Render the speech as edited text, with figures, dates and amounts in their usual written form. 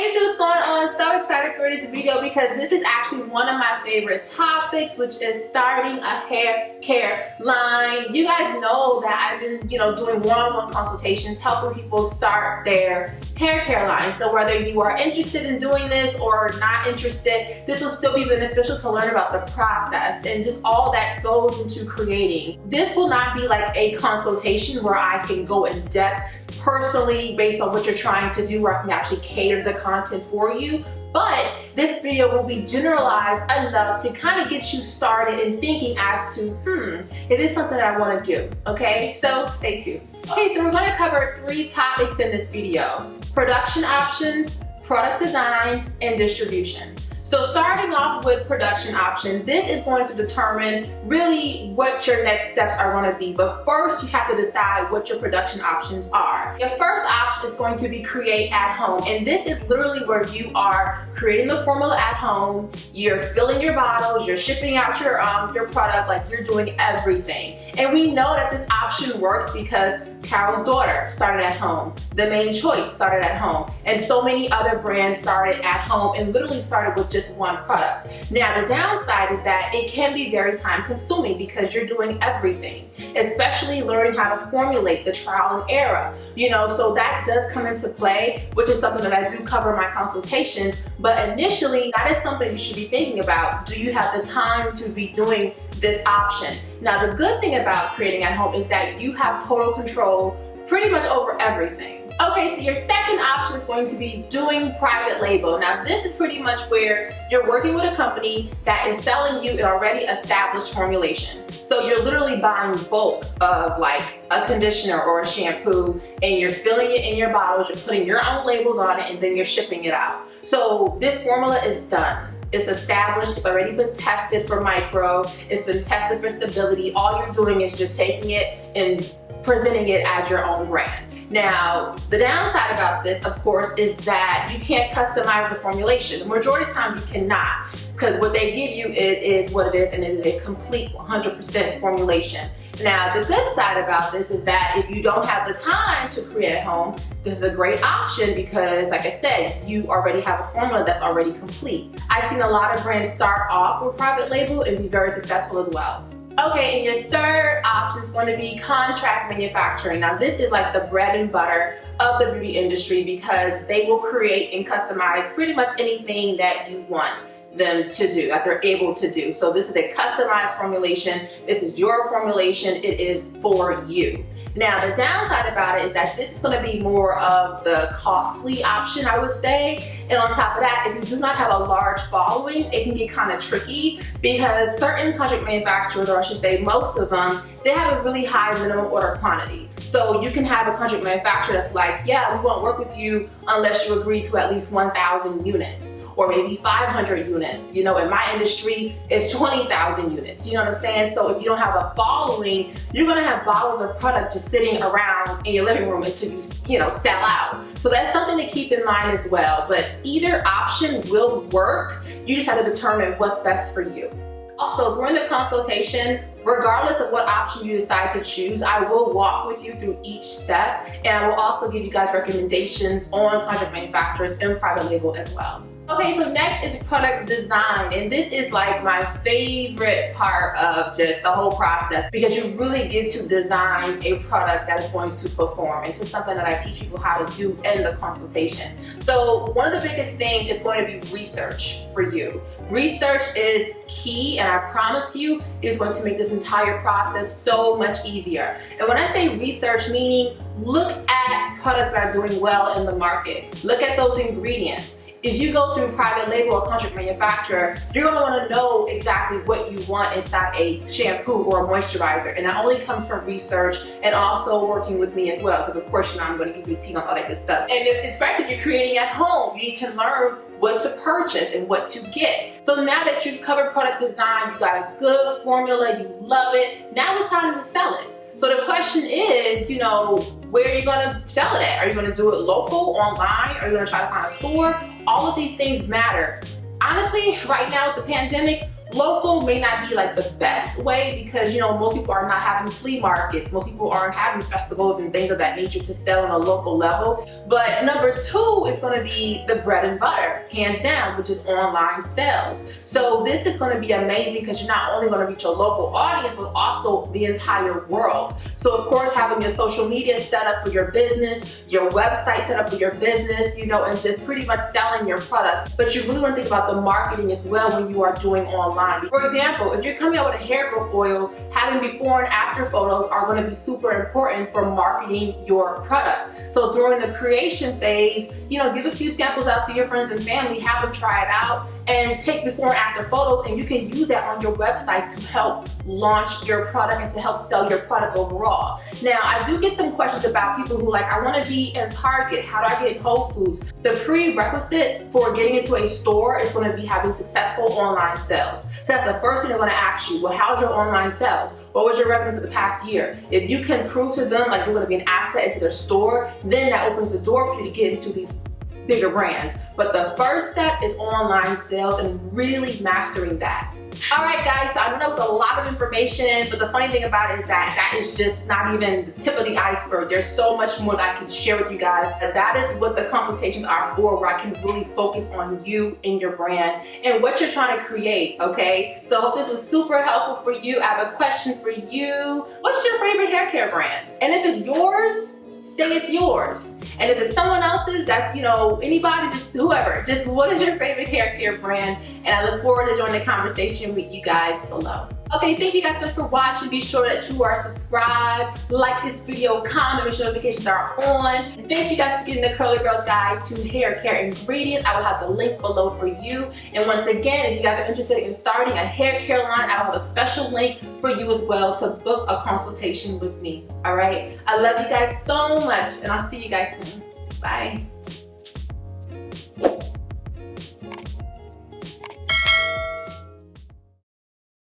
Hey YouTube, what's going on? So excited for this video because this is actually one of my favorite topics, which is starting a hair care line. You guys know that I've been, doing one-on-one consultations, helping people start their hair care line. So whether you are interested in doing this or not interested, this will still be beneficial to learn about the process and just all that goes into creating. This will not be like a consultation where I can go in depth personally based on what you're trying to do, where I can actually cater the content for you. But this video will be generalized enough to kind of get you started in thinking as to, is this something that I want to do? Okay, so stay tuned. Okay, so we're going to cover 3 topics in this video: production options, product design, and distribution. So starting off with production option, this is going to determine really what your next steps are going to be. But first, you have to decide what your production options are. Your first option is going to be create at home. And this is literally where you are creating the formula at home, you're filling your bottles, you're shipping out your product, like you're doing everything. And we know that this option works because Carol's daughter started at home, The Main Choice started at home, and so many other brands started at home and literally started with just one product. Now the downside is that it can be very time consuming because you're doing everything, especially learning how to formulate, the trial and error, so that does come into play, which is something that I do cover in my consultations. But initially, that is something you should be thinking about. Do you have the time to be doing this option? Now the good thing about creating at home is that you have total control pretty much over everything. Okay, so your second option is going to be doing private label. Now this is pretty much where you're working with a company that is selling you an already established formulation. So you're literally buying bulk of like a conditioner or a shampoo, and you're filling it in your bottles, you're putting your own labels on it, and then you're shipping it out. So this formula is done. It's established, it's already been tested for micro, it's been tested for stability. All you're doing is just taking it and presenting it as your own brand. Now, the downside about this, of course, is that you can't customize the formulation. The majority of the time you cannot, because what they give you, it is what it is, and it is a complete 100% formulation. Now, the good side about this is that if you don't have the time to create at home, this is a great option because, like I said, you already have a formula that's already complete. I've seen a lot of brands start off with private label and be very successful as well. Okay, and your third option is going to be contract manufacturing. Now this is like the bread and butter of the beauty industry because they will create and customize pretty much anything that you want them to do, that they're able to do. So this is a customized formulation. This is your formulation. It is for you. Now the downside about it is that this is going to be more of the costly option, I would say. And on top of that, if you do not have a large following, it can get kind of tricky because certain contract manufacturers, or I should say most of them, they have a really high minimum order quantity. So you can have a contract manufacturer that's like, yeah, we won't work with you unless you agree to at least 1,000 units. Or maybe 500 units. In my industry, it's 20,000 units. You know what I'm saying? So if you don't have a following, you're gonna have bottles of product just sitting around in your living room until you sell out. So that's something to keep in mind as well. But either option will work. You just have to determine what's best for you. Also, during the consultation, regardless of what option you decide to choose, I will walk with you through each step, and I will also give you guys recommendations on contract manufacturers and private label as well. Okay, so next is product design, and this is like my favorite part of just the whole process because you really get to design a product that is going to perform. This is something that I teach people how to do in the consultation. So one of the biggest things is going to be research for you. Research is key, and I promise you it is going to make this entire process so much easier. And when I say research, meaning look at products that are doing well in the market. Look at those ingredients. If you go through private label or contract manufacturer, you're going to want to know exactly what you want inside a shampoo or a moisturizer. And that only comes from research and also working with me as well, because of course, I'm going to give you tea on all that good stuff. And especially if you're creating at home, you need to learn what to purchase and what to get. So now that you've covered product design, you got a good formula, you love it, now it's time to sell it. So the question is, where are you gonna sell it at? Are you gonna do it local, online? Are you gonna try to find a store? All of these things matter. Honestly, right now with the pandemic, local may not be like the best way because, you know, most people are not having flea markets. Most people aren't having festivals and things of that nature to sell on a local level. But number two is going to be the bread and butter, hands down, which is online sales. So this is going to be amazing because you're not only going to reach a local audience, but also the entire world. So of course, having your social media set up for your business, your website set up for your business, you know, and just pretty much selling your product. But you really want to think about the marketing as well when you are doing online. For example, if you're coming out with a hair growth oil, having before and after photos are going to be super important for marketing your product. So during the creation phase, you know, give a few samples out to your friends and family, have them try it out, and take before and after photos, and you can use that on your website to help launch your product and to help sell your product overall. Now, I do get some questions about people who like, I want to be in Target, how do I get in Whole Foods? The prerequisite for getting into a store is going to be having successful online sales. That's the first thing they're going to ask you. Well, how's your online sales? What was your revenue for the past year? If you can prove to them like you're going to be an asset into their store, then that opens the door for you to get into these bigger brands. But the first step is online sales and really mastering that. All right, guys, so I know that was a lot of information, but the funny thing about it is that that is just not even the tip of the iceberg. There's so much more that I can share with you guys. That is what the consultations are for, where I can really focus on you and your brand and what you're trying to create, okay? So I hope this was super helpful for you. I have a question for you. What's your favorite hair care brand? And if it's yours, say it's yours. And if it's someone else's, that's, you know, anybody, just whoever, just what is your favorite hair care brand? And I look forward to joining the conversation with you guys below. Okay, thank you guys so much for watching. Be sure that you are subscribed, like this video, comment, make sure notifications are on. And thank you guys for getting the Curly Girls Guide to Hair Care Ingredients. I will have the link below for you. And once again, if you guys are interested in starting a hair care line, I will have a special link for you as well to book a consultation with me. All right? I love you guys so much, and I'll see you guys soon. Bye.